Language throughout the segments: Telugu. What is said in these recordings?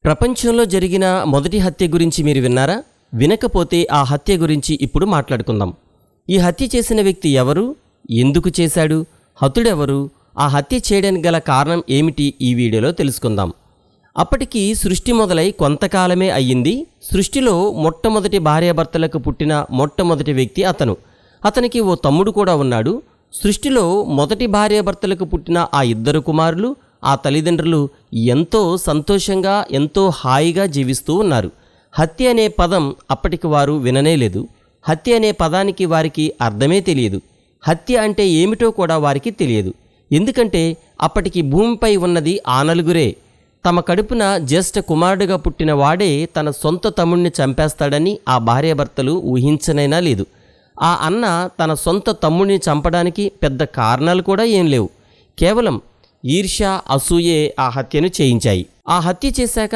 ప్రపంచంలో జరిగిన మొదటి హత్య గురించి మీరు విన్నారా? వినకపోతే ఆ హత్య గురించి ఇప్పుడు మాట్లాడుకుందాం. ఈ హత్య చేసిన వ్యక్తి ఎవరు? ఎందుకు చేశాడు? హతుడెవరు? ఆ హత్య చేయడానికి గల కారణం ఏమిటి? ఈ వీడియోలో తెలుసుకుందాం. అప్పటికి సృష్టి మొదలై కొంతకాలమే అయ్యింది. సృష్టిలో మొట్టమొదటి భార్యాభర్తలకు పుట్టిన మొట్టమొదటి వ్యక్తి అతనికి ఓ తమ్ముడు కూడా ఉన్నాడు. సృష్టిలో మొదటి భార్యాభర్తలకు పుట్టిన ఆ ఇద్దరు కుమారులు, ఆ తల్లిదండ్రులు ఎంతో సంతోషంగా ఎంతో హాయిగా జీవిస్తూ ఉన్నారు. హత్య అనే పదం అప్పటికి వారు విననేలేదు. హత్య అనే పదానికి వారికి అర్థమే తెలియదు. హత్య అంటే ఏమిటో కూడా వారికి తెలియదు. ఎందుకంటే అప్పటికి భూమిపై ఉన్నది ఆ నలుగురే. తమ కడుపున జ్యేష్ఠ కుమారుడిగా పుట్టిన వాడే తన సొంత తమ్ముడిని చంపేస్తాడని ఆ భార్యాభర్తలు ఊహించనైనా లేదు. ఆ అన్న తన సొంత తమ్ముడిని చంపడానికి పెద్ద కారణాలు కూడా ఏం లేవు. కేవలం ఈర్ష్య, అసూయే ఆ హత్యను చేయించాయి. ఆ హత్య చేశాక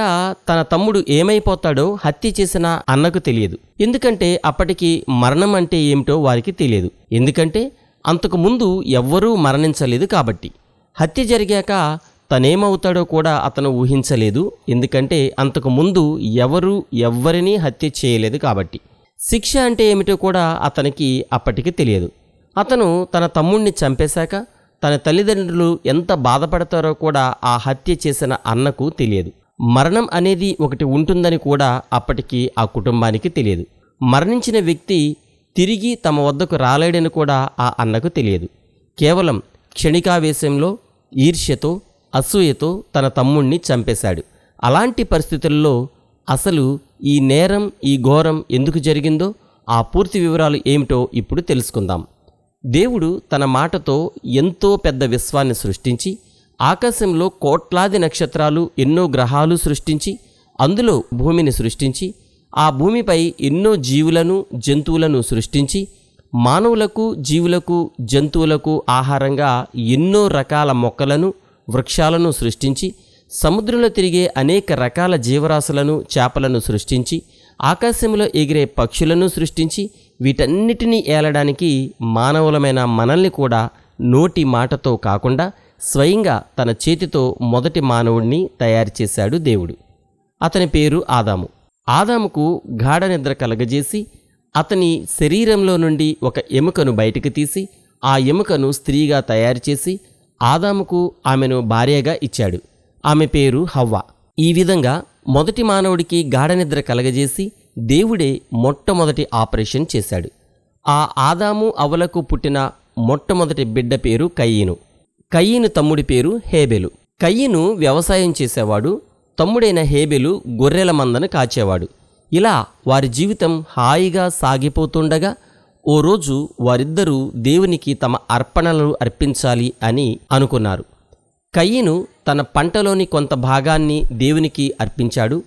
తన తమ్ముడు ఏమైపోతాడో హత్య చేసిన అన్నకు తెలియదు. ఎందుకంటే అప్పటికి మరణం అంటే ఏమిటో వారికి తెలియదు. ఎందుకంటే అంతకు ముందు ఎవ్వరూ మరణించలేదు కాబట్టి. హత్య జరిగాక తనేమవుతాడో కూడా అతను ఊహించలేదు. ఎందుకంటే అంతకు ముందు ఎవ్వరినీ హత్య చేయలేదు కాబట్టి. శిక్ష అంటే ఏమిటో కూడా అతనికి అప్పటికి తెలియదు. అతను తన తమ్ముణ్ణి చంపేశాక తన తల్లిదండ్రులు ఎంత బాధపడతారో కూడా ఆ హత్య చేసిన అన్నకు తెలియదు. మరణం అనేది ఒకటి ఉంటుందని కూడా అప్పటికి ఆ కుటుంబానికి తెలియదు. మరణించిన వ్యక్తి తిరిగి తమ వద్దకు రాలేడని కూడా ఆ అన్నకు తెలియదు. కేవలం క్షణికావేశంలో ఈర్ష్యతో, అసూయతో తన తమ్ముణ్ణి చంపేశాడు. అలాంటి పరిస్థితుల్లో అసలు ఈ నేరం, ఈ ఘోరం ఎందుకు జరిగిందో ఆ పూర్తి వివరాలు ఏమిటో ఇప్పుడు తెలుసుకుందాం. దేవుడు తన మాటతో ఎంతో పెద్ద విశ్వాన్ని సృష్టించి, ఆకాశంలో కోట్లాది నక్షత్రాలు, ఎన్నో గ్రహాలు సృష్టించి, అందులో భూమిని సృష్టించి, ఆ భూమిపై ఎన్నో జీవులను, జంతువులను సృష్టించి, మానవులకు, జీవులకు, జంతువులకు ఆహారంగా ఎన్నో రకాల మొక్కలను, వృక్షాలను సృష్టించి, సముద్రంలో తిరిగే అనేక రకాల జీవరాశులను, చేపలను సృష్టించి, ఆకాశంలో ఎగిరే పక్షులను సృష్టించి, వీటన్నిటినీ ఏలడానికి మానవులమైన మనల్ని కూడా నోటి మాటతో కాకుండా స్వయంగా తన చేతితో మొదటి మానవుడిని తయారు చేశాడు దేవుడు. అతని పేరు ఆదాము. ఆదాముకు గాఢ నిద్ర కలగజేసి అతని శరీరంలో నుండి ఒక ఎముకను బయటికి తీసి ఆ ఎముకను స్త్రీగా తయారు చేసి ఆదాముకు ఆమెను భార్యగా ఇచ్చాడు. ఆమె పేరు హవ్వ. ఈ విధంగా మొదటి మానవుడికి గాఢ నిద్ర కలగజేసి దేవుడే మొట్టమొదటి ఆపరేషన్ చేశాడు. ఆ ఆదాము అవ్వలకు పుట్టిన మొట్టమొదటి బిడ్డ పేరు కయీను. కయీను తమ్ముడి పేరు హేబెలు. కయీను వ్యవసాయం చేసేవాడు. తమ్ముడైన హేబెలు గొర్రెల మందను కాచేవాడు. ఇలా వారి జీవితం హాయిగా సాగిపోతుండగా ఓ రోజు వారిద్దరూ దేవునికి తమ అర్పణలను అర్పించాలి అని అనుకున్నారు. కయీను తన పంటలోని కొంత భాగాన్ని దేవునికి అర్పించాడు.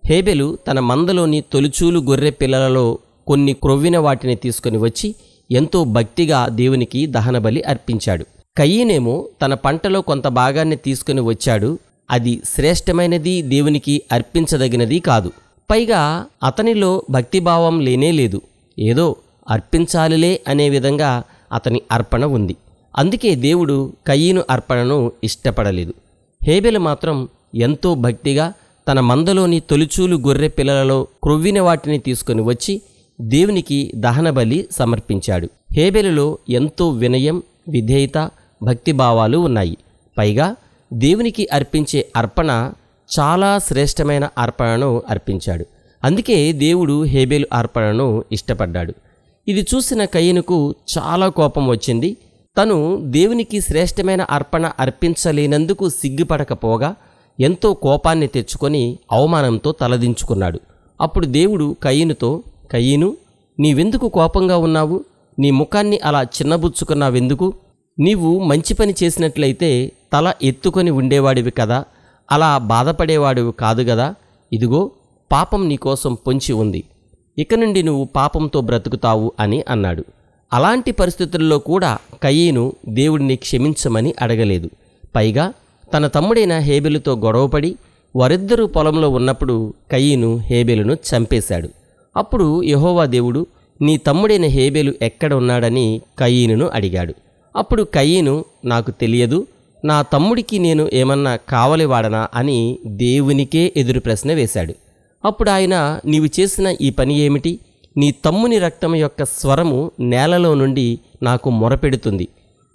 హేబెలు తన మందలోని తొలిచూలు గొర్రె పిల్లలలో కొన్ని క్రొవ్విన వాటిని తీసుకుని వచ్చి ఎంతో భక్తిగా దేవునికి దహనబలి అర్పించాడు. కయీనేమో తన పంటలో కొంత భాగాన్ని తీసుకుని వచ్చాడు. అది శ్రేష్టమైనది, దేవునికి అర్పించదగినది కాదు. పైగా అతనిలో భక్తిభావం లేనేలేదు. ఏదో అర్పించాలిలే అనే విధంగా అతని అర్పణ ఉంది. అందుకే దేవుడు కయీను అర్పణను ఇష్టపడలేదు. హేబెలు మాత్రం ఎంతో భక్తిగా తన మందలోని తొలిచూలు గొర్రె పిల్లలలో క్రొవ్విన వాటిని తీసుకుని వచ్చి దేవునికి దహనబలి సమర్పించాడు. హేబెలులో ఎంతో వినయం, విధేయత, భక్తిభావాలు ఉన్నాయి. పైగా దేవునికి అర్పించే అర్పణ చాలా శ్రేష్టమైన అర్పణను అర్పించాడు. అందుకే దేవుడు హేబెలు అర్పణను ఇష్టపడ్డాడు. ఇది చూసిన కయీనుకు చాలా కోపం వచ్చింది. తను దేవునికి శ్రేష్టమైన అర్పణ అర్పించలేనందుకు సిగ్గుపడకపోగా ఎంతో కోపాన్ని తెచ్చుకొని అవమానంతో తలదించుకున్నాడు. అప్పుడు దేవుడు కయీనుతో, కయీను, నీవెందుకు కోపంగా ఉన్నావు? నీ ముఖాన్ని అలా చిన్నబుచ్చుకున్నావెందుకు? నీవు మంచి పని చేసినట్లయితే తల ఎత్తుకొని ఉండేవాడివి కదా, అలా బాధపడేవాడివి కాదు గదా. ఇదిగో పాపం నీకోసం పొంచి ఉంది. ఇక నుండి నువ్వు పాపంతో బ్రతుకుతావు అని అన్నాడు. అలాంటి పరిస్థితుల్లో కూడా కయీను దేవుడిని క్షమించమని అడగలేదు. పైగా తన తమ్ముడైన హేబెలుతో గొడవపడి వారిద్దరూ పొలంలో ఉన్నప్పుడు కయీను హేబెలును చంపేశాడు. అప్పుడు యెహోవా దేవుడు, నీ తమ్ముడైన హేబెలు ఎక్కడ ఉన్నాడని కయీనును అడిగాడు. అప్పుడు కయీను, నాకు తెలియదు, నా తమ్ముడికి నేను ఏమన్నా కావలివాడనా అని దేవునికే ఎదురు ప్రశ్న వేశాడు. అప్పుడు ఆయన, నీవు చేసిన ఈ పని ఏమిటి? నీ తమ్ముని రక్తం యొక్క స్వరము నేలలో నుండి నాకు మొరపెడుతుంది.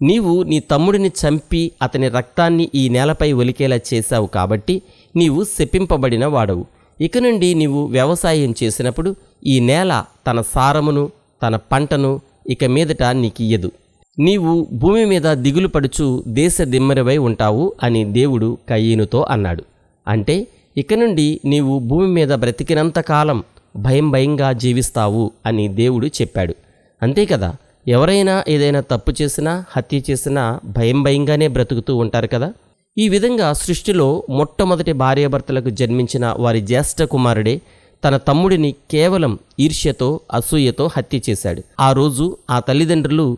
నీవు నీ తమ్ముడిని చంపి అతని రక్తాన్ని ఈ నేలపై ఒలికేలా చేశావు కాబట్టి నీవు శపింపబడిన వాడవు. ఇక నుండి నీవు వ్యవసాయం చేసినప్పుడు ఈ నేల తన సారమును తన పంటను ఇక మీదట నీకియ్యదు. నీవు భూమి మీద దిగులు పడుచు దేశ దిమ్మరివై ఉంటావు అని దేవుడు కయీనుతో అన్నాడు. అంటే ఇక నుండి నీవు భూమి మీద బ్రతికినంతకాలం భయంగా జీవిస్తావు అని దేవుడు చెప్పాడు. అంతే కదా, ఎవరైనా ఏదైనా తప్పు చేసినా హత్య చేసినా భయంగానే బ్రతుకుతూ ఉంటారు కదా. ఈ విధంగా సృష్టిలో మొట్టమొదటి భార్యాభర్తలకు జన్మించిన వారి జ్యేష్ఠ కుమారుడే తన తమ్ముడిని కేవలం ఈర్ష్యతో అసూయతో హత్య చేశాడు. ఆ రోజు ఆ తల్లిదండ్రులు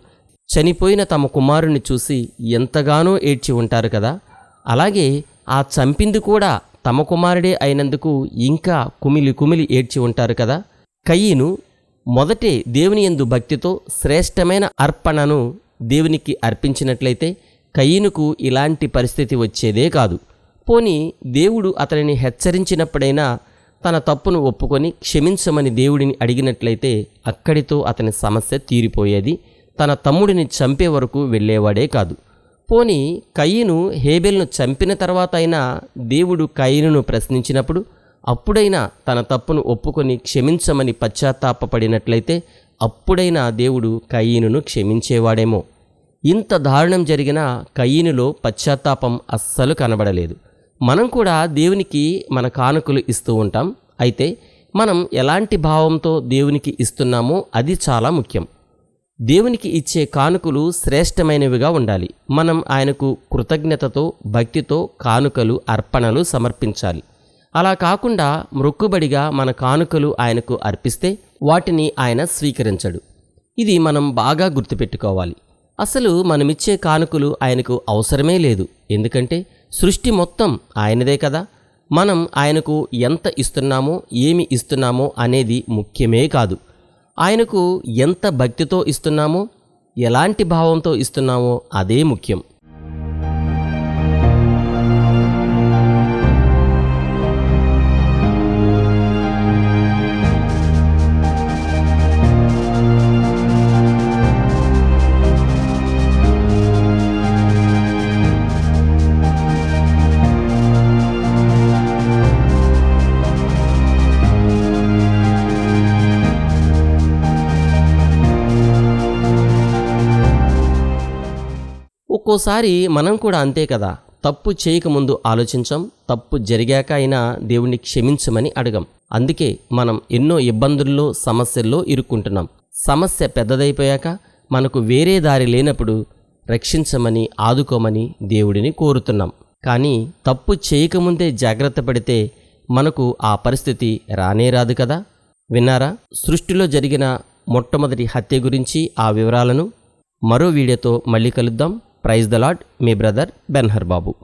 చనిపోయిన తమ కుమారుని చూసి ఎంతగానో ఏడ్చి ఉంటారు కదా. అలాగే ఆ చంపింది కూడా తమ కుమారుడే అయినందుకు ఇంకా కుమిలి ఏడ్చి ఉంటారు కదా. కయీను మొదటే దేవుని యందు భక్తితో శ్రేష్టమైన అర్పణను దేవునికి అర్పించినట్లయితే కయీనుకు ఇలాంటి పరిస్థితి వచ్చేదే కాదు. పోనీ దేవుడు అతనిని హెచ్చరించినప్పుడైనా తన తప్పును ఒప్పుకొని క్షమించమని దేవుడిని అడిగినట్లయితే అక్కడితో అతని సమస్య తీరిపోయేది. తన తమ్ముడిని చంపే వరకు వెళ్ళేవాడే కాదు. పోనీ కయీను హేబెల్ను చంపిన తర్వాత అయినా దేవుడు కయీనును ప్రశ్నించినప్పుడు అప్పుడైనా తన తప్పును ఒప్పుకొని క్షమించమని పశ్చాత్తాపపడినట్లయితే అప్పుడైనా దేవుడు కయీనును క్షమించేవాడేమో. ఇంత దారుణం జరిగినా కయీనులో పశ్చాత్తాపం అస్సలు కనబడలేదు. మనం కూడా దేవునికి మన కానుకలు ఇస్తూ ఉంటాం. అయితే మనం ఎలాంటి భావంతో దేవునికి ఇస్తున్నామో అది చాలా ముఖ్యం. దేవునికి ఇచ్చే కానుకలు శ్రేష్టమైనవిగా ఉండాలి. మనం ఆయనకు కృతజ్ఞతతో భక్తితో కానుకలు అర్పణలు సమర్పించాలి. అలా కాకుండా మొక్కుబడిగా మన కానుకలు ఆయనకు అర్పిస్తే వాటిని ఆయన స్వీకరించడు. ఇది మనం బాగా గుర్తుపెట్టుకోవాలి. అసలు మనమిచ్చే కానుకలు ఆయనకు అవసరమే లేదు. ఎందుకంటే సృష్టి మొత్తం ఆయనదే కదా. మనం ఆయనకు ఎంత ఇస్తున్నామో ఏమి ఇస్తున్నామో అనేది ముఖ్యమే కాదు. ఆయనకు ఎంత భక్తితో ఇస్తున్నామో ఎలాంటి భావంతో ఇస్తున్నామో అదే ముఖ్యం. ఒక్కోసారి మనం కూడా అంతే కదా. తప్పు చేయకముందు ఆలోచించం, తప్పు జరిగాక అయినా దేవుణ్ణి క్షమించమని అడగం. అందుకే మనం ఎన్నో ఇబ్బందుల్లో సమస్యల్లో ఇరుక్కుంటున్నాం. సమస్య పెద్దదైపోయాక మనకు వేరే దారి లేనప్పుడు రక్షించమని ఆదుకోమని దేవుడిని కోరుతున్నాం. కానీ తప్పు చేయకముందే జాగ్రత్త పడితే మనకు ఆ పరిస్థితి రానే రాదు కదా. విన్నారా? సృష్టిలో జరిగిన మొట్టమొదటి హత్య గురించి ఆ వివరాలను మరో వీడియోతో మళ్ళీ కలుద్దాం. ప్రైజ్ ద లార్డ్, మీ బ్రదర్ బెన్హర్ బాబు.